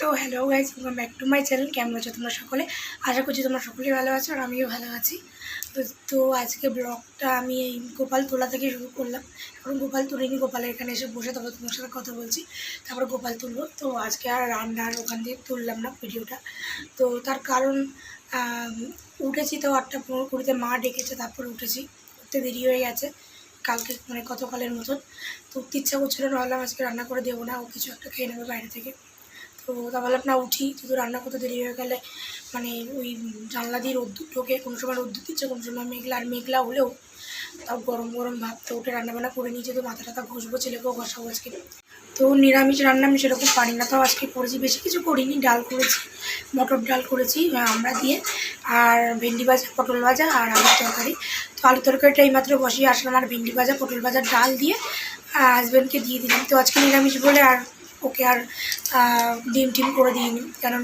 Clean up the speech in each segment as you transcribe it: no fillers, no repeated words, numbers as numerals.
তো hello guys, welcome back to my channel. কেমন আছো তোমরা সকলে? আশা করছি তোমরা সকলেই ভালো আছো আর আমিও ভালো আছি। তো আজকে ব্লগটা আমি এই গোপাল তোলা থেকে শুরু করলাম। এখন গোপাল তুলিনি, গোপালের এখানে এসে বসে তারপর তোমার সাথে কথা বলছি, তারপর গোপাল তুলবো। তো আজকে আর রান্নার ওখান দিয়ে তুললাম না ভিডিওটা। তো তার কারণ উঠেছি তো 8:15-20 মা ডেকেছে, তারপর উঠেছি, উঠতে দেরি হয়ে গেছে কালকে মানে গতকালের মতন। তো উঠতে ইচ্ছা করছিল না, ভাবলাম আজকে রান্না করে দেবো না, ও কিছু একটা খেয়ে নেবে বাইরে থেকে। তো তা ভাবলাম না উঠি, শুধু রান্না করতে দেরি হয়ে গেলে মানে ওই জানলা দিয়ে রোদ্দুর ঢোকে, কোনো সময় রোদ্দুর দিচ্ছে, কোনো সময় মেঘলা, আর মেঘলা হলেও তাও গরম গরম ভাব। তো উঠে রান্নাবান্না করে নিয়েছি, তো মাথা টাথা ঘষবো, ছেলেকেও ঘষাবো আজকে। তো নিরামিষ রান্না আমি সেরকম পারি না, তাও আজকে করেছি, বেশি কিছু করিনি। ডাল করেছি, মটর ডাল করেছি আমরা দিয়ে, আর ভেন্ডি ভাজা, পটল ভাজা আর আলুর তরকারি। তো আলুর তরকারিটা এইমাত্র বসিয়ে আসলাম, আর ভেন্ডি ভাজা, পটল ভাজা, ডাল দিয়ে হাজব্যান্ডকে দিয়ে দিলাম। তো আজকে নিরামিষ বলে আর ওকে আর ডিম টিম করে দিইনি, কারণ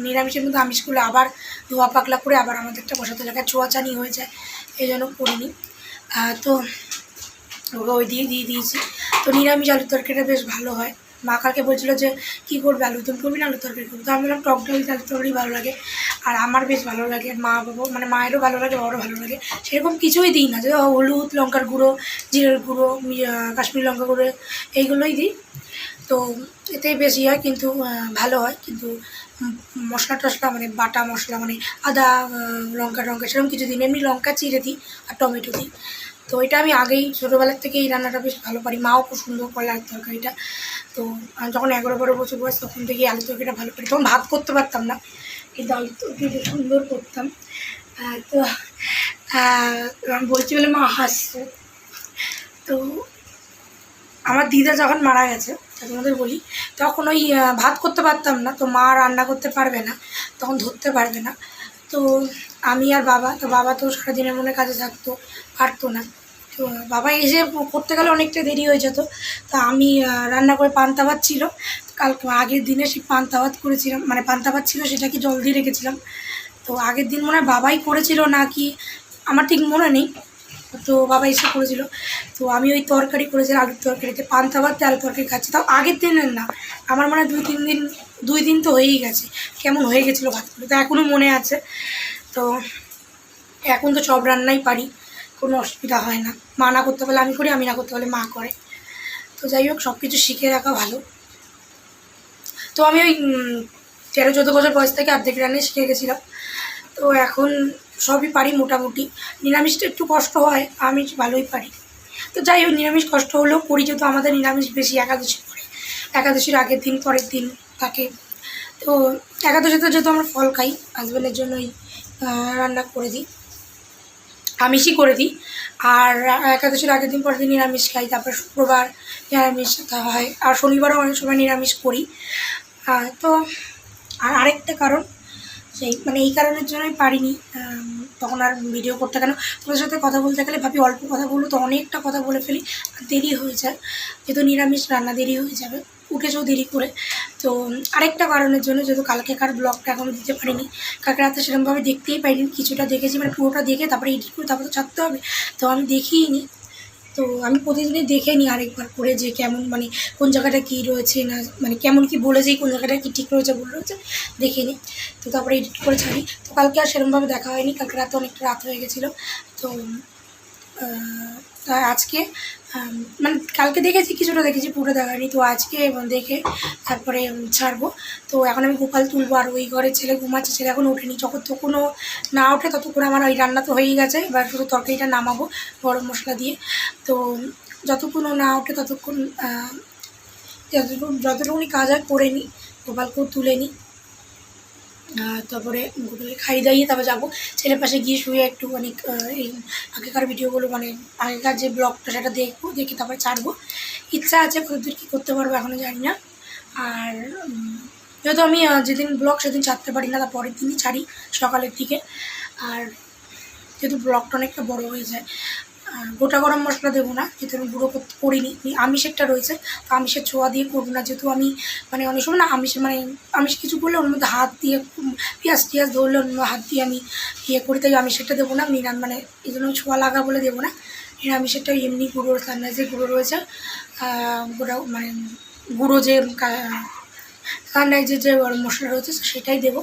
নিরামিষের মধ্যে আমিষ করলে আবার ধোয়া পাকলা করে আবার আমাদেরটা বসাতে লাগে, ছোঁয়াচানি হয়ে যায়, এই জন্য করিনি। তো ওকে ওই দিয়ে দিয়েছি। তো নিরামিষ আলুর তরকারিটা বেশ ভালো হয়। মা কালকে বলছিল যে কী করবে, আলুর দম করবি না আলুর তরকারি করবি? তো আমি বললাম টক ডাল আলুর তরকারি ভালো লাগে, আর আমার বেশ ভালো লাগে, মা বাবা মানে মায়েরও ভালো লাগে, বাবারও ভালো লাগে। সেরকম কিছুই দিই না, যে হলুদ, লঙ্কার গুঁড়ো, জিরের গুঁড়ো, কাশ্মীরি লঙ্কা গুঁড়ো, এইগুলোই দিই। তো এতেই বেশি হয়, কিন্তু ভালো হয়। কিন্তু মশলা টশলা মানে বাটা মশলা মানে আদা, লঙ্কা সেরকম কিছু দিই, এমনি লঙ্কা চিড়ে দিই আর টমেটো দিই। তো এটা আমি আগেই ছোটোবেলার থেকে এই রান্নাটা বেশ ভালো পারি, মাও খুব সুন্দর করে আলুর তরকারিটা। তো যখন 11-12 বছর বয়স, তখন থেকেই আলুর তরকারিটা ভালো পারি। তখন ভাত করতে পারতাম না, কিন্তু আলুর তরকারিটা সুন্দর করতাম। তো বলছি বলে মা হাসছে। তো আমার দিদা যখন মারা গেছে, তোমাদের বলি, তখন ওই ভাত করতে পারতাম না, তো মা রান্না করতে পারবে না, তখন ধরতে পারবে না। তো আমি আর বাবা, তো বাবা তো সারাদিনের মনে কাজে থাকতো, পারতো না। তো বাবা এসে করতে গেলে অনেকটা দেরি হয়ে যেত। তো আমি রান্না করে, পান্তা ভাত ছিল কালকে, আগের দিনে সেই পান্তা ভাত করেছিলাম, মানে পান্তা ভাত ছিল, সেটাকে জল দিয়ে রেখেছিলাম। তো আগের দিন মনে হয় বাবাই করেছিল না কি, আমার ঠিক মনে নেই। তো বাবা এসে করেছিল, তো আমি ওই তরকারি করেছিলাম, আলুর তরকারিতে পান্তা ভাত দিয়ে আলুর তরকারি খাচ্ছি, তাও আগের দিনের না, আমার মনে হয় 2-3 দিন তো হয়েই গেছে, কেমন হয়ে গেছিলো ভাত করে, তো এখনও মনে আছে। তো এখন তো সব রান্নাই পারি, কোনো অসুবিধা হয় না। মা না করতে পারলে আমি করি, আমি না করতে পারলে মা করে। তো যাই হোক, সব কিছু শিখে রাখা ভালো। তো আমি ওই 13-14 বছর বয়স থেকে অর্ধেক রান্নাই শিখে গেছিলাম। তো এখন সবই পারি মোটামুটি। নিরামিষটা একটু কষ্ট হয়, আমিষ ভালোই পারি। তো যাই হোক, নিরামিষ কষ্ট হলেও করি, যেহেতু আমাদের নিরামিষ বেশি একাদশী পরে, একাদশীর আগের দিন পরের দিন থাকে। তো একাদশীতে যেহেতু আমরা ফল খাই, হাজব্যান্ডের জন্যই রান্না করে দিই, আমিষই করে দিই। আর একাদশীর আগের দিন পরের দিন নিরামিষ খাই, তারপর শুক্রবার নিরামিষ হয়, আর শনিবারও অনেক সময় নিরামিষ করি। তো আর আরেকটা কারণ, সেই মানে এই কারণের জন্যই পারিনি তখন আর ভিডিও করতে। কেন, তোমাদের সাথে কথা বলতে গেলে ভাবি অল্প কথা বলবো, তো অনেকটা কথা বলে ফেলি, আর দেরি হয়ে যায়, যেহেতু নিরামিষ রান্না দেরি হয়ে যাবে, উঠেছেও দেরি করে। তো আরেকটা কারণের জন্য, যেহেতু কালকেকার ব্লগটা এখনও দিতে পারিনি, কালকে রাতে সেরকমভাবে দেখতেই পাইনি, কিছুটা দেখেছি, মানে পুরোটা দেখে তারপরে এডিট করে তারপরে তো ছাড়তে হবে, তো আমি দেখিইনি। তো আমি প্রতিদিনই দেখে নিই আরেকবার করে, যে কেমন মানে কোন জায়গাটা কী রয়েছে না, মানে কেমন কি বলেছে, কোন জায়গাটা কী ঠিক রয়েছে ভুল রয়েছে দেখে নিই, তো তারপরে এডিট করে ছাড়ি। তো কালকে আর সেরকমভাবে দেখা হয়নি, কালকে রাতে অনেকটা রাত হয়ে গেছিলো। তো আজকে মানে কালকে দেখেছি, কিছুটা দেখেছি, পুরো দেখায়নি। তো আজকে দেখে তারপরে ছাড়বো। তো এখন আমি গোপাল তুলবো, আর ওই ঘরে ছেলে ঘুমাচ্ছে, ছেলে এখন ওঠেনি, যতক্ষণও না ওঠে ততক্ষণ আমার ওই রান্না তো হয়েই গেছে, এবার শুধু তরকারিটা নামাবো গরম মশলা দিয়ে। তো যতক্ষণও না ওঠে ততক্ষণ যতটুকুনি কাজ হয় করে নিই, গোপালকেও তুলে নিই, তারপরে গোপালকে খাইয়ে দাইয়ে তারপর যাবো ছেলের পাশে গিয়ে শুয়ে একটুখানি এই আগেকার ভিডিওগুলো, মানে আগেকার যে ব্লগটা সেটা দেখবো, দেখে তারপরে ছাড়বো। ইচ্ছা আছে, কতদূর কী করতে পারবো এখনও জানি না। আর যেহেতু আমি যেদিন ব্লগ সেদিন ছাড়তে পারি না, তার পরের দিনই ছাড়ি সকালের দিকে। আর যেহেতু ব্লগটা অনেকটা বড়ো হয়ে যায়, গোটা গরম মশলা দেবো না, যেহেতু আমি গুঁড়ো করিনি, আমিষেরটা রয়েছে, তো আমিষের ছোঁয়া দিয়ে করবো না, যেহেতু আমি মানে অনেক সময় না আমিষ কিছু করলে ওর মধ্যে হাত দিয়ে পেঁয়াজ টিয়াজ ধরলে অন্য হাত দিয়ে আমি করি, তাই আমিষেরটা দেবো না, মানে এই জন্য ছোঁয়া লাগা বলে দেবো না। নিরামিষেরটা এমনি গুঁড়োর রান্নায় যে গুঁড়ো রয়েছে, গোটা মানে গুঁড়ো যে রান্নায় যে যে গরম মশলা রয়েছে সেটাই দেবো।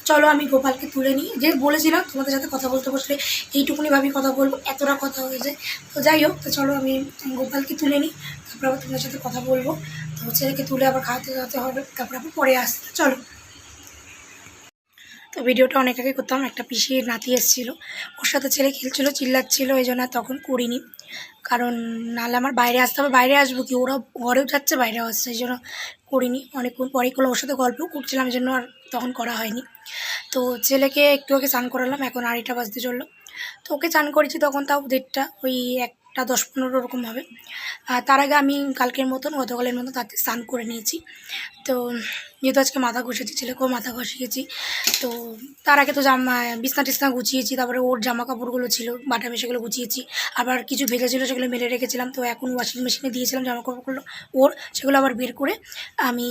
চলো আমি গোপালকে তুলে নিই, যে বলেছিলাম তোমাদের সাথে কথা বলতে বসলে এইটুকুনিভাবেই কথা বলবো, এতটা কথা হয়ে যায়। তো যাই হোক, তো চলো আমি গোপালকে তুলে নিই, তারপর আবার তোমাদের সাথে কথা বলবো। তো ছেলেকে তুলে আবার খাওয়াতে যেতে হবে, তারপর আবার পরে আসতে। চলো। তো ভিডিওটা অনেক আগে করতাম, একটা পিসির নাতি এসেছিলো, ওর সাথে ছেলে খেলছিলো, চিল্লাচ্ছিলো, এই জন্য তখন করিনি। কারণ নাহলে আমার বাইরে আসতে হবে, বাইরে আসবো কি, ওরা ঘরেও যাচ্ছে বাইরেও আসছে, এই জন্য করিনি। অনেকক্ষণ পরেই করলাম, ওর সাথে গল্প করছিলাম, এই জন্য আর তখন করা হয়নি। তো ছেলেকে একটু আগে স্নান করালাম, এখন 2:30 বাজতে চললো। তো ওকে স্নান করেছি তখন তাও 1:30, ওই 1টা 10-15 ওরকম হবে। তার আগে আমি কালকের মতন গতকালের মতন তাতে স্নান করে নিয়েছি। তো যেহেতু আজকে মাথা ঘষেছি, ছেলেকেও মাথা ঘষিয়েছি, তো তার আগে তো বিছনা টিছনা গুছিয়েছি, তারপরে ওর জামা কাপড়গুলো ছিল বাটামে সেগুলো গুছিয়েছি, আবার কিছু ভেজা ছিল সেগুলো মেলে রেখেছিলাম। তো এখন ওয়াশিং মেশিনে দিয়েছিলাম জামা কাপড়গুলো ওর, সেগুলো আবার বের করে আমি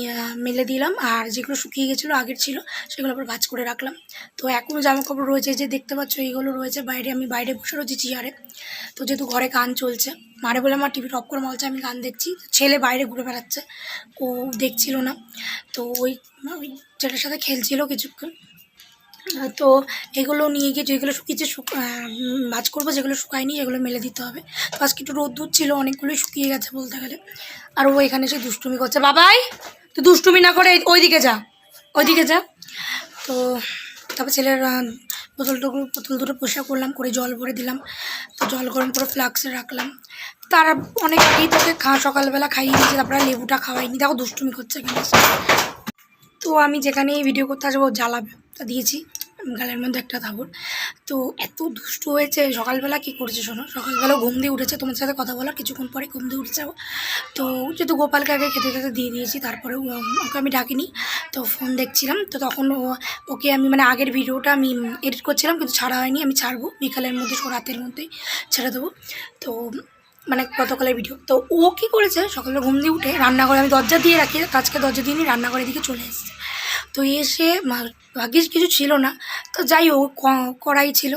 মেলে দিলাম, আর যেগুলো শুকিয়ে গেছিলো আগের ছিল সেগুলো আবার ভাঁজ করে রাখলাম। তো এখনও জামা কাপড় রয়েছে, যে দেখতে পাচ্ছ এইগুলো রয়েছে বাইরে, আমি বাইরে বসে রয়েছি চেয়ারে। তো যেহেতু ঘরে গান চলছে, মারে বলে আমার টিভি অফ করে বলছে আমি গান দেখছি, ছেলে বাইরে ঘুরে বেড়াচ্ছে, ও দেখছিল না। তো ওই ছেলের সাথে খেলছিল কিছুক্ষণ। তো এগুলো নিয়ে গিয়ে যেগুলো শুকিয়েছে ভাঁজ করবো, যেগুলো শুকায়নি সেগুলো মেলে দিতে হবে। তো আজকে একটু রোদ্দুর ছিল, অনেকগুলোই শুকিয়ে গেছে বলতে গেলে। আর ও এখানে এসে দুষ্টুমি করছে, বাবাই তুই দুষ্টুমি না করে ওইদিকে যা, ওইদিকে যা। তো তারপর ছেলের বোতল দুটো পরিষ্কার করলাম, করে জল ভরে দিলাম। তো জল গরম করে ফ্লাক্সে রাখলাম। তারা অনেক আগেই তোকে সকালবেলা খাইয়ে দিয়েছি, তারপরে লেবুটা খাওয়াইনি, দেখো দুষ্টুমি করছে এখানে। তো আমি যেখানে ভিডিও করতে আসবো জ্বালাবে, তা দিয়েছি গালের মধ্যে একটা থাবর। তো এত দুষ্টু হয়েছে, সকালবেলা কী করেছে শোনো, সকালবেলা ঘুম দিয়ে উঠেছে, তোমার সাথে কথা বলার কিছুক্ষণ পরে ঘুম দিয়ে উঠে যাবো। তো যেহেতু গোপালকে আগে খেতে খেতে দিয়ে দিয়েছি, তারপরে ওকে আমি ডাকিনি, তো ফোন দেখছিলাম। তো তখন ওকে আমি মানে আগের ভিডিওটা আমি এডিট করছিলাম, কিন্তু ছাড়া হয়নি, আমি ছাড়বো বিকালের মধ্যে, রাতের মধ্যেই ছেড়ে দেবো। তো মানে গতকালের ভিডিও। তো ও কী করেছে, সকালে ঘুম দিয়ে উঠে রান্নাঘরে, আমি দরজা দিয়ে রাখি, কাজকে দরজা দিয়ে নিয়ে রান্নাঘরের দিকে চলে এসেছে। তো এসে ভাগ্যিস কিছু ছিল না, তো যাই হোক কড়াই ছিল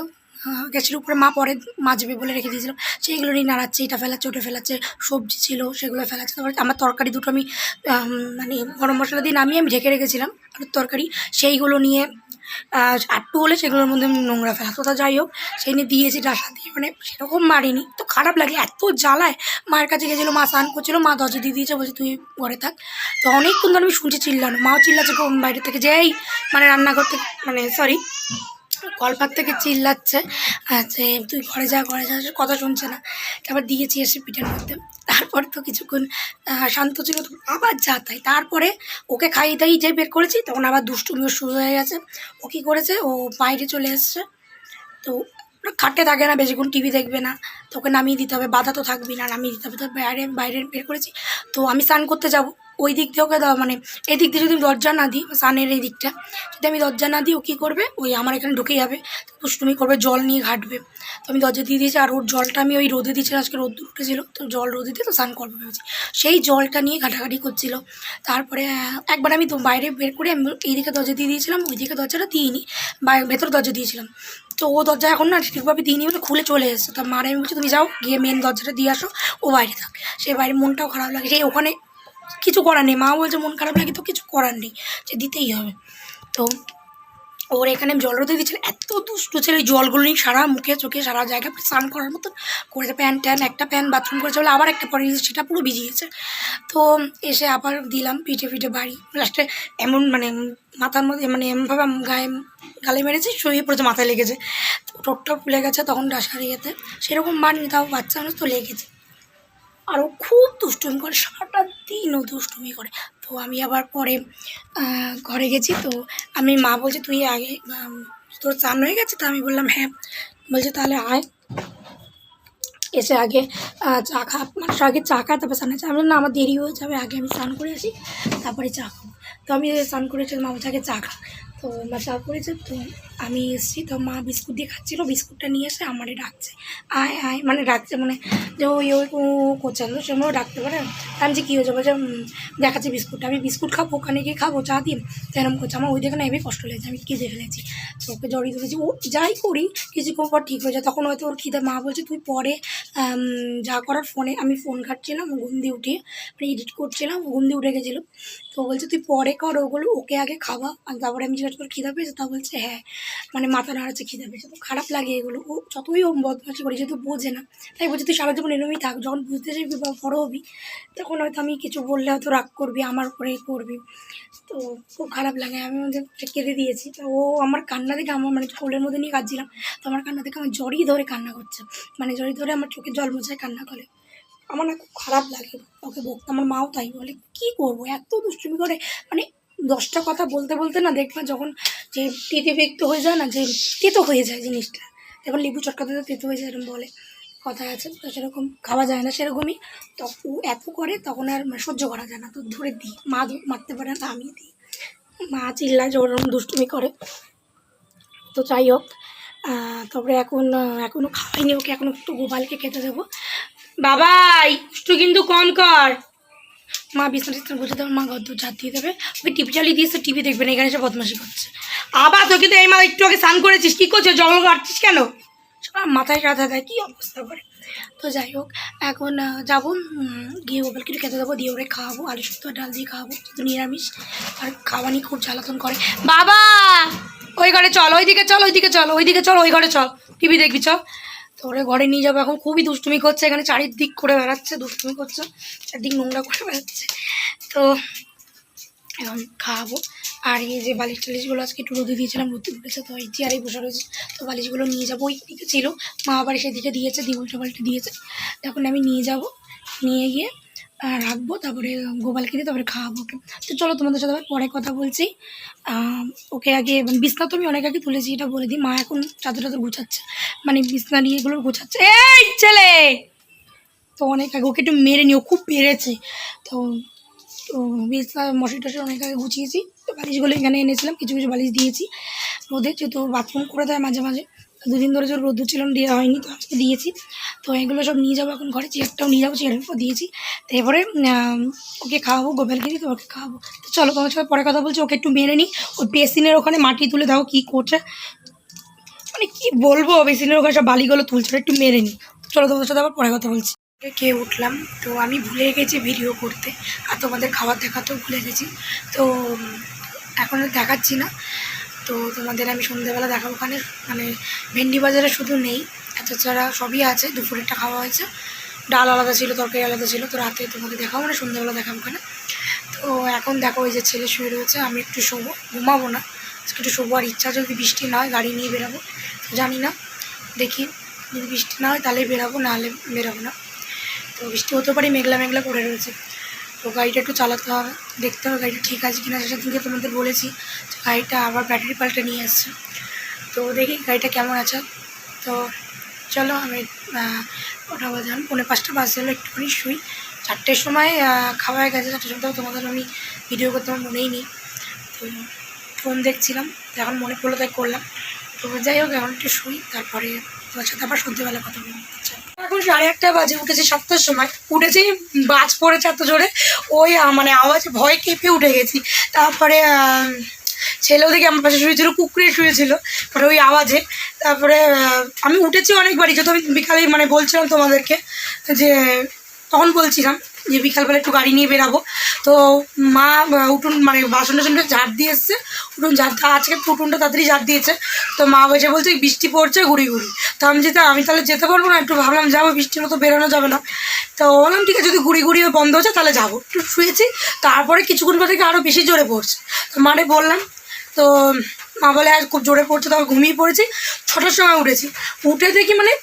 গ্যাসের উপরে, মা পরে মাজবে বলে রেখে দিয়েছিলাম, সেইগুলো নিয়ে নাড়াচ্ছে, এটা ফেলাচ্ছে ওটা ফেলাচ্ছে, সবজি ছিল সেগুলো ফেলাচ্ছে। তারপরে আমার তরকারি দুটো আমি মানে গরম মশলা দিয়ে নামিয়ে আমি ঢেকে রেখেছিলাম আলুর তরকারি, সেইগুলো নিয়ে আটটু হলে সেগুলোর মধ্যে নোংরা ফেলাতো। তো যাই হোক, সেই নিয়ে দিয়েছি ডাসা দিয়ে, মানে সেরকম মারিনি, তো খারাপ লাগে এত জ্বালায়। মায়ের কাছে গেছিলো, মা স্নান করছিলো, মা দরজা দিয়ে দিয়েছে, বলছে তুই ঘরে থাক। তো অনেকক্ষণ ধরে আমি শুনছি চিল্লানো, মাও চিল্লাচ্ছে বাইরে থেকে, যে এই মানে রান্নাঘর থেকে, মানে সরি কলপাত থেকে চিল্লাচ্ছে যে তুই ঘরে যা ঘরে যা, কথা শুনছে না। তারপর দিয়েছি এসে পিঠের মধ্যে, তারপরে তো কিছুক্ষণ শান্ত ছিল, তো আবার যা তাই। তারপরে ওকে খাইয়ে দাইয়ে যে বের করেছি, তখন আবার দুষ্টুমিও শুরু হয়ে গেছে। ও কী করেছে, ও বাইরে চলে এসছে। তো খাটে থাকে না বেশিক্ষণ, টিভি দেখবে না, তোকে নামিয়ে দিতে হবে, বাধা তো থাকবি না, নামিয়ে দিতে হবে। তো বাইরে বের করেছি। তো আমি স্নান করতে যাব, ওই দিক দিয়ে ওকে দেওয়া, মানে এই দিক দিয়ে যদি দরজা না দিই, স্নানের এই দিকটা যদি আমি দরজা না দিই, ও কী করবে, ওই আমার এখানে ঢুকে যাবে, দুষ্টুমি করবে, জল নিয়ে ঘাটবে। তো আমি দরজা দিয়ে দিয়েছি, আর ওর জলটা আমি ওই রোদে দিয়েছিলাম, আজকে রোদ উঠেছিলো, তো জল রোদে দিয়ে তো স্নান করবো ভেবেছি, সেই জলটা নিয়ে ঘাটাঘাটি করছিল। তারপরে একবার আমি তো বাইরে বের করে আমি এইদিকে দরজা দিয়ে দিয়েছিলাম, ওই দিকে দরজাটা দিইনি, ভেতর দরজা দিয়েছিলাম। তো ও দরজা এখন না ঠিকভাবে দিইনি বলে খুলে চলে এসেছে। তো মারে আমি বলছি তুমি যাও গিয়ে মেন দরজাটা দিয়ে আসো, ও বাইরে থাক। সে বাইরে, মনটাও খারাপ লাগে, সেই ওখানে কিছু করার নেই, মা বলছে মন খারাপ লাগে, তো কিছু করার নেই, যে দিতেই হবে। তো ওর এখানে আমি জল রোদে দিয়েছিলাম, এত দুষ্টু ছেলে, জলগুলো নিয়ে সারা মুখে চোখে সারা জায়গায় স্নান করার মতন করেছে, একটা প্যান বাথরুম করেছে বলে আবার একটা পরে দিয়েছে, সেটা পুরো ভিজিয়েছে। তো এসে আবার দিলাম পিঠে বাড়ি, লাস্টে এমন মানে মাথার মধ্যে মানে এমনভাবে গালে মেরেছে, শুয়ে পড়েছে, মাথায় লেগেছে, ঠোঁটটা ফুলে গেছে, তখন ডাসার ইয়েতে সেরকম বানিয়ে, তাও বাচ্চা মানুষ তো লেগেছে। আর ও খুব দুষ্টুমি করে, সারাটা দিন ও দুষ্টুমি করে। তো আমি আবার পরে ঘরে গেছি, তো আমি মা বলছে তুই আগে, তোর স্নান হয়ে গেছে? তো আমি বললাম হ্যাঁ। বলছে তাহলে আয়, এসে আগে চা খা, মানুষ আগে চা খায় তারপর স্নান। আমি বললাম না, আমার দেরি হয়ে যাবে, আগে আমি স্নান করে আসি তারপরে চা খাবো। তো আমি স্নান করেছি, মা বলছে আগে চা খা। তো মা চা করেছে, তো আমি এসেছি, তো মা বিস্কুট দিয়ে খাচ্ছিলো, বিস্কুটটা নিয়ে এসে আমারে ডাকছে, আয় আয়, মানে ডাকছে মানে যে ওই ওই করছে, সেগুলো ডাকতে পারে। আমি যে কী হয়েছে, বলছে দেখাচ্ছে বিস্কুটটা, আমি বিস্কুট খাবো, ওখানে গিয়ে খাবো চা দিন, তো এরকম করছে। আমার ওই দেখে না এবার কষ্ট লেগেছে, আমি কেঁদে ফেলেছি। তো ওকে জড়িয়ে ধরেছি, ও যাই করি কিছুক্ষণ পর ঠিক হয়ে যায়, তখন হয়তো ওর খিদে, মা বলছে তুই পরে যা করার ফোনে, আমি ফোন ঘাটছিলাম ঘুম দিয়ে উঠিয়ে, মানে এডিট করছিলাম, ঘুম দিয়ে উঠে গেছিলো, তো বলছে তুই পরে কর ওগুলো, ওকে আগে খাওয়া, আর তারপরে আমি জিজ্ঞাসা করে খিদে পেয়েছে, তা বলছে হ্যাঁ, মানে মাথা নাড়াচ্ছে খিদে পেয়েছে। তো খারাপ লাগে এগুলো, ও যতই ও বদমাশি করি, যেহেতু বোঝে না, তাই বলছে তুই সারা জীবন এরমই থাক, যখন বুঝতে চাইবি বা বড়ো হবি তখন হয়তো আমি কিছু বললে হয়তো রাগ করবি, আমার উপরেই করবি। তো খুব খারাপ লাগে, আমি ওদের কেঁদে দিয়েছি। তো ও আমার কান্না দেখে, আমার মানে কোলের মধ্যে নিয়ে কাঁদছিলাম, তো আমার কান্না দেখে আমার জড়িয়ে ধরে কান্না করছে, মানে জড়িয়ে ধরে আমার চোখে জল মোছায় কান্না করে। আমার না খুব খারাপ লাগে ওকে বকতে, আমার মাও তাই বলে, কী করবো এত দুষ্টুমি করে, মানে 10টা কথা বলতে বলতে না দেখবা যখন যে তেতে ব্যক্ত হয়ে যায় না, যে তেতো হয়ে যায় জিনিসটা, এখন লেবু চটকাতে তো তেতো হয়ে যায় এরকম বলে কথা আছে, তো সেরকম খাওয়া যায় না সেরকমই। তো ও এত করে তখন আর মানে সহ্য করা যায় না, তো ধরে দিই, মা মারতে পারে না, আমি দিই, মা চিল্লায় যে ওরকম দুষ্টুমি করে। তো যাই হোক, তারপরে এখনও খাওয়াইনি ওকে, এখনও একটু গোপালকে খেতে দেবো। বাবাই একটু কিন্তু কম কর, মা বিছনা টিছনা বুঝে দেবে, মা ঘর দূর ঝাঁট দিয়ে দেবে, ওকে টিভি চালিয়ে দিয়েছে, টিভি দেখবে না, এখানে এসে বদমাশি করছে। আবার তোকে তো এই মা একটু আগে স্নান করেছিস, কী করছিস, জল কাটছিস কেন, সব মাথায় কাঁথা দেয়, কী অবস্থা করে। তো যাই হোক, এখন যাবো, গিয়ে গোপালকে একটু খেতে দেবো, দিয়ে ওরে খাওয়াবো, আলু শুক্তো ডাল দিয়ে খাওয়াবো, যেহেতু নিরামিষ, আর খাওয়া নিয়ে খুব জ্বালাতন করে। বাবা ওই ঘরে চল, ওইদিকে চল, ওইদিকে চল, ওইদিকে চল, ওই ঘরে চল, টিভি দেখবি চল। তো ওরে ঘরে নিয়ে যাবো, এখন খুবই দুষ্টুমি করছে, এখানে চারিদিক করে বেড়াচ্ছে, দুষ্টুমি করছে, চারদিক নোংরা করে বেড়াচ্ছে। তো এখন খাওয়াবো, আর এই যে বালিশ টালিশগুলো আজকে একটু রোদে দিয়েছিলাম, রোদে উঠেছে, তো এই চেয়ারেই বসে রয়েছে, তো বালিশগুলো নিয়ে যাবো, ওই দিকে ছিল, মা আবার সেদিকে দিয়েছে, দিয়ে উল্টো পাল্টে দিয়েছে, তখন আমি নিয়ে যাব, নিয়ে গিয়ে রাখবো, তারপরে গোপালকে দিয়ে তারপরে খাওয়াবো ওকে। তো চলো তোমাদের সাথে আবার পরে কথা বলছি। ওকে আগে বিছনা তো আমি অনেক আগে তুলেছি, এটা বলে দিই, মা এখন চাদর টাদর গুছাচ্ছে, মানে বিছনা নিয়ে এগুলো গুছাচ্ছে, এই ছেলে, তো অনেক আগে ওকে একটু মেরে নিও, খুব বেড়েছে। তো তো বিছনা মশারি টশারি অনেক আগে গুছিয়েছি, তো বালিশগুলো এখানে এনেছিলাম, কিছু কিছু বালিশ দিয়েছি রোদে, যেহেতু বাথরুম করে দেয় মাঝে মাঝে, 2 দিন ধরে যে রোদ ছিল দেওয়া হয়নি, তো আজকে দিয়েছি। তো এগুলো সব নিয়ে যাবো এখন ঘরে, চেয়ারটাও নিয়ে যাবো, চেয়ারের উপর দিয়েছি, তো এরপরে ওকে খাওয়াবো, গোপালকে দিয়ে তো ওকে খাওয়াবো। তো চলো তোমার সাথে পরে কথা বলছি, ওকে একটু মেরে নিই, ওই বেসিনের ওখানে মাটি তুলে দাও, কী করছে, মানে কী বলবো, বেসিনের ওখানে সব বালিগুলো তুলছে, একটু মেরে নিই। চলো তোমাদের সাথে আবার পরে কথা বলছি। কে উঠলাম, তো আমি ভুলে গেছি ভিডিও করতে, আর তোমাদের খাবার দেখাতেও ভুলে গেছি, তো এখন আর দেখাচ্ছি না। তো তোমাদের আমি সন্ধ্যেবেলা দেখাবো, ওখানে মানে ভেন্ডি বাজারে শুধু নেই, এত ছাড়া সবই আছে, দুপুরেরটা খাওয়া হয়েছে, ডাল আলাদা ছিল, তরকারি আলাদা ছিল, তো রাতে তোমাদের দেখাবো, মানে সন্ধ্যেবেলা দেখাবো ওখানে। তো এখন দেখো ওই যে ছেলে শুয়ে রয়েছে, আমি একটু শোবো, ঘুমাবো না একটু শোবো, আর ইচ্ছা যদি বৃষ্টি না হয় গাড়ি নিয়ে বেরাবো, জানি না, দেখি যদি বৃষ্টি না হয় তাহলেই বেরাবো, নাহলে বেরাবো না। তো বৃষ্টি হতে পারে, মেঘলা মেঘলা করে রয়েছে, তো গাড়িটা একটু চালাতে হবে, দেখতে হবে গাড়িটা ঠিক আছে কিনা, সেদিনকে তোমাদের বলেছি গাড়িটা আবার ব্যাটারি পাল্টে নিয়ে আসছে, তো দেখি গাড়িটা কেমন আছে। তো চলো আমি কটা বাজে, 4:45 বাজে, হলো একটুখানি শুই, 4টের সময় খাওয়া হয়ে গেছে, 4টের সময় তোমাদের আমি ভিডিও করতে আমার মনেই নেই, তো ফোন দেখছিলাম, তো এখন মনে পড়লো তাই করলাম। তো যাই হোক, এখন একটু শুই, তারপরে তোমার সাথে আবার সন্ধ্যেবেলা কথা বলবো। এখন 1:30 বাজে, উঠেছি 7টার সময়, উঠেছি বাজ পড়েছে এত জোরে, ওই মানে আওয়াজে ভয় কেঁপে উঠে গেছি, তারপরে ছেলেও দেখি আমার পাশে শুয়েছিল, কুকুরে শুয়েছিল, মানে ওই আওয়াজে, তারপরে আমি উঠেছি অনেকবারই, যেহেতু আমি বিকালে মানে বলছিলাম তোমাদেরকে যে, তখন বলছিলাম যে বিকালবেলা একটু গাড়ি নিয়ে বেরাবো, তো মা উঠুন মানে বাসন টাসনটা ঝাড় দিয়ে এসছে, উঠুন ঝাড়, আজকে উঠুনটা তাড়াতাড়ি ঝাড় দিয়েছে, তো মা বলছে বৃষ্টি পড়ছে ঘুরি ঘুরি, তো আমি তাহলে যেতে পারবো না, একটু ভাবলাম যাবো, বৃষ্টির মতো বেরোনো যাবে না, তো বললাম ঠিক আছে, যদি ঘুরি ঘুরি বন্ধ হচ্ছে তাহলে যাবো, একটু শুয়েছি, তারপরে কিছুক্ষণ পর থেকে আরও বেশি জোরে পড়ছে, তো মারে বললাম, তো মা বলে আর খুব জোরে পড়ছে, তবে ঘুমিয়ে পড়েছি, 6টার সময় উঠেছি, উঠে দেখি মানে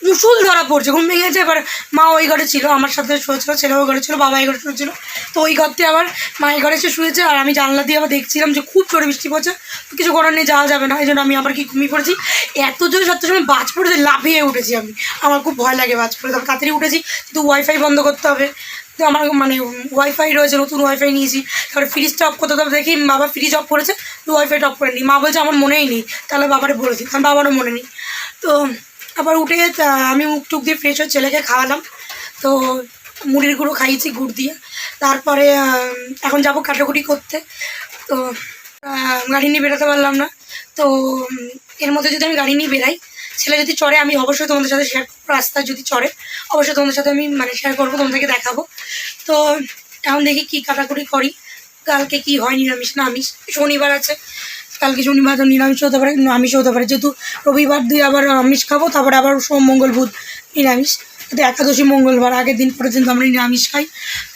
মুসুল ধরা পড়ছে, ঘুম ভেঙে গেছে, এবার মা ওই ঘরে ছিল, আমার সাথে শুয়েছিল, ছেলে ওই ঘরে ছিল, বাবা এই ঘরে শুয়েছিল, তো ওই ঘরতে আবার মা এই ঘরে এসে শুয়েছে, আর আমি জানলা দিয়ে আবার দেখছিলাম যে খুব জোরে বৃষ্টি পড়ছে, তো কিছু করার নেই, যাওয়া যাবে না, এই জন্য আমি আবার কি ঘুমিয়ে পড়েছি, এত জোরে 7টার সময় বাজ পড়েছে, লাফিয়ে উঠেছি আমি, আমার খুব ভয় লাগে বাজ পড়ে, তারপর তাড়াতাড়ি উঠেছি, কিন্তু ওয়াইফাই বন্ধ করতে হবে, তো আমার মানে ওয়াইফাই রয়েছে, নতুন ওয়াইফাই নিয়েছি। তারপরে ফ্রিজটা অফ করতে, তবে দেখি বাবা ফ্রিজ অফ করেছে, তো ওয়াইফাইটা অফ করেনি। মা বলছে আমার মনেই নেই, তাহলে বাবারে বলেছি, কারণ বাবারও মনে নেই। তো আবার উঠে আমি মুখ টুক দিয়ে ফ্রেশ হয়ে ছেলেকে খাওয়ালাম। তো মুড়ির গুঁড়ো খাইয়েছি গুড় দিয়ে। তারপরে এখন যাব কাটাকুটি করতে। তো গাড়ি নিয়ে বেরোতে পারলাম না। তো এর মধ্যে যদি আমি গাড়ি নিয়ে বেরাই, ছেলে যদি চড়ে, আমি অবশ্যই তোমাদের সাথে শেয়ার করবো। রাস্তায় যদি চড়ে অবশ্যই তোমাদের সাথে আমি মানে শেয়ার করবো, তোমাদেরকে দেখাবো। তো এখন দেখি কী কাটাকুটি করি, কালকে কি হয়, নিরামিষ না আমিষ। শনিবার আছে, কালকে শনিবার তো নিরামিষ হতে পারে, আমিষ হতে পারে। যেহেতু রবিবার দিয়ে আবার আমিষ খাবো, তারপরে আবার সোম মঙ্গল বুধ নিরামিষ। তো একাদশী মঙ্গলবার আগের দিন পরের দিন তো আমরা নিরামিষ খাই।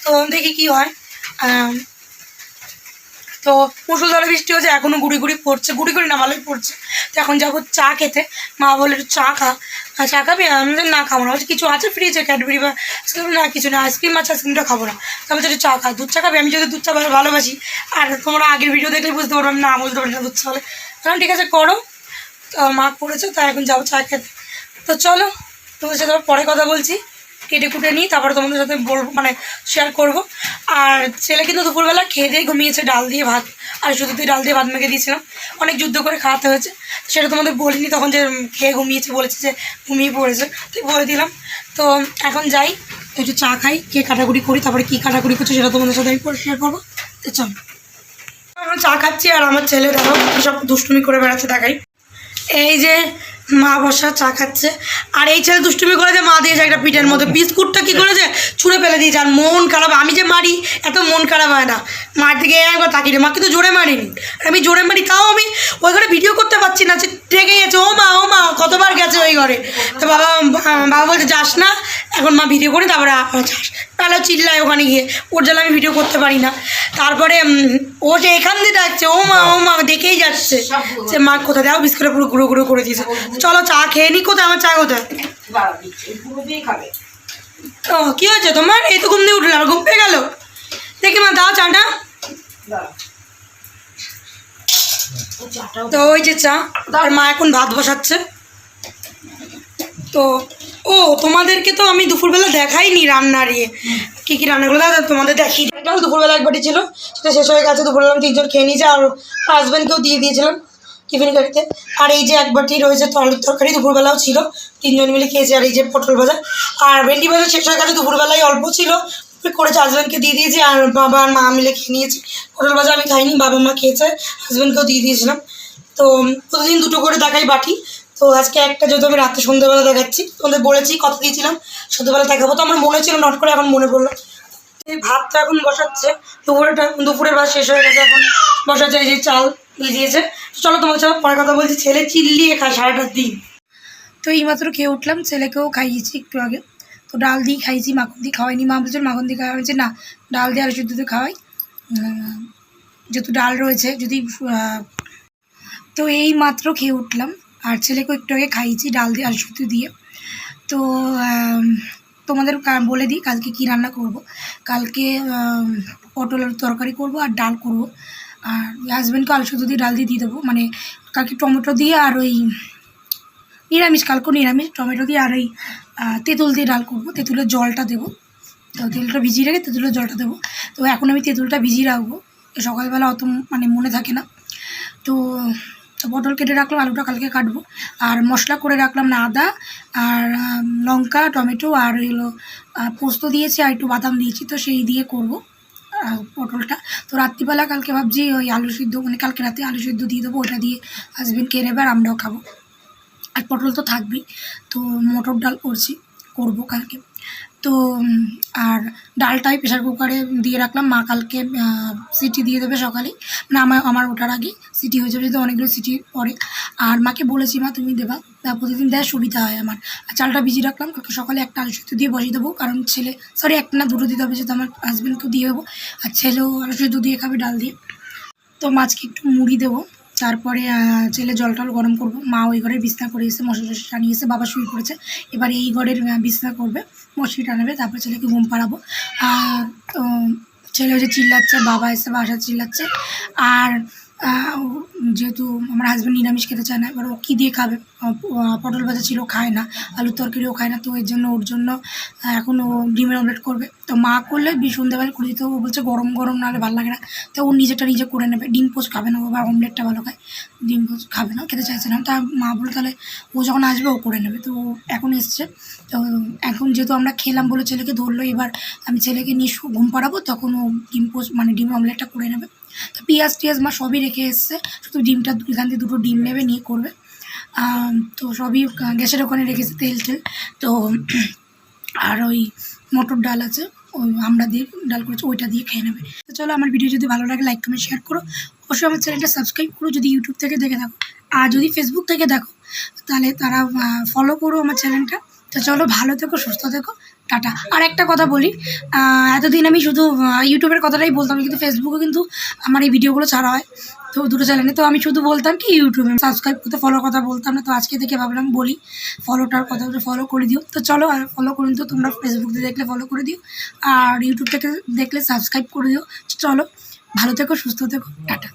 তো দেখি কি হয়। তো মুসুলধারে বৃষ্টি হচ্ছে, এখনও গুড়ি গুড়ি পড়ছে, গুড়ি গুড়ি না ভালোই পড়ছে। তো এখন যাবো চা খেতে। মা বলে একটু চা খা, চা খাবি? আমাদের না খাবো না, বলছে কিছু আছে ফ্রিজে ক্যাডবেরি বা না কিছু না, আইসক্রিম আছে, আইসক্রিমটা খাবো না। তো আমি একটু চা খা, দুধ চা খাবি? আমি যদি দুধ চা ভালোবাসি, আর তোমরা আগের ভিডিও দেখলে বুঝতে পারো না, বলতে পারি না দুধ চা হলে। কারণ ঠিক আছে করো। তো মা করেছে, তাই এখন যাবো চা খেতে। তো চলো, তোমাদের সাথে পরে কথা বলছি, কেটে কুটে নিই, তারপরে তোমাদের সাথে বলবো, মানে শেয়ার করবো। আর ছেলে কিন্তু দুপুরবেলা খেয়ে দিয়ে ঘুমিয়েছে, ডাল দিয়ে ভাত, আর শুধু ডাল দিয়ে ভাত মেখে দিয়েছিলাম। অনেক যুদ্ধ করে খাওয়াতে হয়েছে, সেটা তোমাদের বলিনি তখন, যে খেয়ে ঘুমিয়েছে, বলেছে যে ঘুমিয়ে পড়েছে, তুই বলে দিলাম। তো এখন যাই, একটু চা খাই, কে কাটাকুটি করি, তারপরে কী কাটাকুটি করছে সেটা তোমাদের সাথে আমি শেয়ার করবো। তো চল, এখন চা খাচ্ছি, আর আমার ছেলে দেখো সব দুষ্টুমি করে বেড়াচ্ছে, দেখাই। এই যে মা বসা চা খাচ্ছে, আর এই ছেলে দুষ্টুমি করেছে, মা দিয়েছে একটা পিঠের মধ্যে, বিস্কুটটা কী করেছে ছুঁড়ে ফেলে দিয়েছে। আর মন খারাপ, আমি যে মারি এত মন খারাপ হয় না, মার দিকে একবার তাকিয়ে, মা কিন্তু জোরে মারিনি, আমি জোরে মারি, তাও আমি ওই ঘরে ভিডিও করতে পারছি না, যে ঠেকে গেছে, ও মা কতবার গেছে ওই ঘরে। তো বাবা বলছে যাস না, এখন মা ভিডিও করি, তারপরে যাস। তাহলে চিল্লায় ওখানে গিয়ে, ওর জন্য আমি ভিডিও করতে পারি না। তারপরে ও যে এখান দিয়ে ডাকছে, ও মা দেখেই যাচ্ছে যে মা কোথায়, দেখো বিস্কুটে পুরো গুঁড়ো গুঁড়ো করে দিয়েছে। চলো চা খেয়ে নি, কোথায় আমার চা, কোথায়? ও কী হয়েছে তোমার? এই তো ঘুম দিয়ে উঠলাম, ঘুম পেয়ে গেল। দেখি মা দাও চাটা। তো ওই যে চা, আর মা এখন ভাত বসাচ্ছে। তো তোমাদেরকে তো আমি দুপুরবেলা দেখাইনি রান্নার কী কী রান্নাগুলো, দাদা তোমাদের দেখি। দুপুরবেলা একবারই ছিল, সেটা শেষ হয়ে গেছে। দুপুরবেলা আমি 3জন খেয়ে নিয়েছি, আর হাজব্যান্ডকেও দিয়ে দিয়েছিলাম টিফিন গাড়িতে। আর এই যে একবারটি রয়েছে আলুর তরকারি, দুপুরবেলাও ছিল, 3জন মিলে খেয়েছি। আর এই যে পটল ভাজা আর ভেন্ডি ভাজা শেষ হয়ে গেছে, দুপুরবেলায় অল্প ছিল, করেছে, হাজব্যান্ডকে দিয়ে দিয়েছি, আর বাবা আর মা মিলে খেয়ে নিয়েছি। পটল ভাজা আমি খাইনি, বাবা মা খেয়েছে, হাজব্যান্ডকেও দিয়ে দিয়েছিলাম। তো প্রতিদিন 2টো করে দেখাই বাটি। তো আজকে একটা যেহেতু আমি রাত্রে সন্ধ্যাবেলা দেখাচ্ছি, তোমাদের বলেছি কথা দিয়েছিলাম সন্ধ্যাবেলা দেখাবো, তো আমার মনে ছিল নট করে, এখন মনে পড়লো। এই ভাতটা এখন বসাচ্ছে, দুপুরের ভাত শেষ হয়ে গেছে, এখন বসাচ্ছে। এই যে চাল ভিজিয়েছে। চলো তোমার সাথে পরে কথা বলছি। ছেলে চিল্লিয়ে খায় সারাটা দিন। তো এইমাত্র খেয়ে উঠলাম, ছেলেকেও খাইয়েছি একটু আগে। তো ডাল দিয়ে খাইয়েছি, মাখন দিয়ে খাওয়াইনি। মা বলছে মাখন দিয়ে খাওয়া হয়েছে, না ডাল দিয়ে আলু সিদ্ধ দিয়ে খাওয়াই, যেহেতু ডাল রয়েছে। যদি তো এই মাত্র খেয়ে উঠলাম, আর ছেলেকেও একটু আগে খাইয়েছি ডাল দিয়ে আলু সিদ্ধ দিয়ে। তো তোমাদের বলে দিই কালকে কী রান্না করব। কালকে পটলের তরকারি করব, আর ডাল করব। আর হাজব্যান্ডকে আলু সিদ্ধ দিয়ে ডাল দিয়ে দেবো, মানে কালকে টমেটো দিয়ে, আর ওই নিরামিষ, কালকে নিরামিষ, টমেটো দিয়ে, আর ওই তেঁতুল দিয়ে ডাল করবো, তেঁতুলের জলটা দেবো। তো তেলটা ভিজিয়ে রেখে তেঁতুলের জলটা দেবো। তো এখন আমি তেঁতুলটা ভিজিয়ে রাখবো, সকালবেলা অত মানে মনে থাকে না। তো পটল কেটে রাখলাম, আলুটা কালকে কাটবো। আর মশলা করে রাখলাম, না আদা আর লঙ্কা, টমেটো, আর এগুলো পোস্ত দিয়েছি, আর একটু বাদাম দিয়েছি, তো সেই দিয়ে করব পটলটা। তো রাত্রিবেলা কালকে ভাবছি ওই আলু সিদ্ধ, মানে কালকে রাতে আলু সিদ্ধ দিয়ে দেবো, ওটা দিয়ে হাজব্যান্ড খেয়ে নেবে, আর আমরাও খাবো। আর পটল তো থাকবেই। তো মটর ডাল করবো কালকে। তো আর ডালটাই প্রেশার কুকারে দিয়ে রাখলাম, মা কালকে সিটি দিয়ে দেবে সকালে, মানে আমার ওঠার আগে সিটি হয়ে যাবে, যদি অনেকগুলো সিটি পরে। আর মাকে বলেছি মা তুমি দেবা, প্রতিদিন দেয় সুবিধা হয় আমার। আর চালটা ভিজিয়ে রাখলাম, কালকে সকালে একটা আলু সিদ্ধ দিয়ে বসিয়ে দেবো, কারণ ছেলে একটা না 2টো দিতে হবে, যেহেতু আমার হাজব্যান্ডকেও দিয়ে দেবো, আর ছেলেও আলু সিদ্ধ দিয়ে খাবে ডাল দিয়ে। তো মাছকে একটু মুড়ি দেবো, তারপরে ছেলে জল টল গরম করবো। মা ওই ঘরে বিছনা করে এসে মশারি টানিয়ে এসে, বাবা শুয়ে পড়েছে, এবার এই ঘরের বিছনা করবে, মশারি টানাবে, তারপরে ছেলেকে ঘুম পাড়াবো। আর ছেলে যে চিল্লাচ্ছে, বাবা এসে বাসা চিল্লাচ্ছে। আর যেহেতু আমার হাজব্যান্ড নিরামিষ খেতে চায় না, এবার ও কী দিয়ে খাবে, পটল ভাজা ছিল খায় না, আলুর তরকারিও খায় না, তো এর জন্য ওর জন্য এখন ও ডিমের অমলেট করবে। তো মা করলে সন্ধ্যাবেলা করে দিতে, ও বলছে গরম গরম নাহলে ভালো লাগে না, তো ও নিজেটা নিজে করে নেবে। ডিম পোচ খাবে না, ও আবার অমলেটটা ভালো খায়, ডিম পোচ খাবে না, খেতে চাইছে না। তা মা বলে তাহলে ও যখন আসবে ও করে নেবে। তো এখন এসছে, তো এখন যেহেতু আমরা খেলাম বলে ছেলেকে ধরলো, এবার আমি ছেলেকে নিয়ে ঘুম পাড়াবো, তখন ও ডিম পোচ মানে ডিম অমলেটটা করে নেবে। তো পেঁয়াজ টিয়াজ মা সবই রেখে এসছে, শুধু ডিমটা এখান থেকে 2টো ডিম নেবে, নিয়ে করবে। তো সবই গ্যাসের ওখানে রেখেছে, তেল তো আর ওই মটর ডাল আছে, ওই আমরা দিয়ে ডাল করেছি, ওইটা দিয়ে খেয়ে নেবে। তো চলো, আমার ভিডিও যদি ভালো লাগে লাইক কমেন্ট শেয়ার করো, অবশ্যই আমার চ্যানেলটা সাবস্ক্রাইব করো যদি ইউটিউব থেকে দেখে থাকো, আর যদি ফেসবুক থেকে দেখো তাহলে তারা ফলো করো আমার চ্যানেলটা। তো চলো, ভালো থেকো, সুস্থ থেকো, টাটা। আর একটা কথা বলি, এতদিন আমি শুধু ইউটিউবের কথাটাই বলতাম, কিন্তু ফেসবুকে কিন্তু আমার এই ভিডিওগুলো ছাড়া হয়, তো 2টো চ্যানেলে। তো আমি শুধু বলতাম কি ইউটিউবে সাবস্ক্রাইব করতে, ফলোর কথা বলতাম না। তো আজকে থেকে ভাবলাম বলি ফলোটার কথা, ফলো করে দিও। তো চলো, ফলো করুন, তো তোমরা ফেসবুক থেকে দেখলে ফলো করে দিও, আর ইউটিউব থেকে দেখলে সাবস্ক্রাইব করে দিও। চলো, ভালো থেকো, সুস্থ থেকো, টাটা।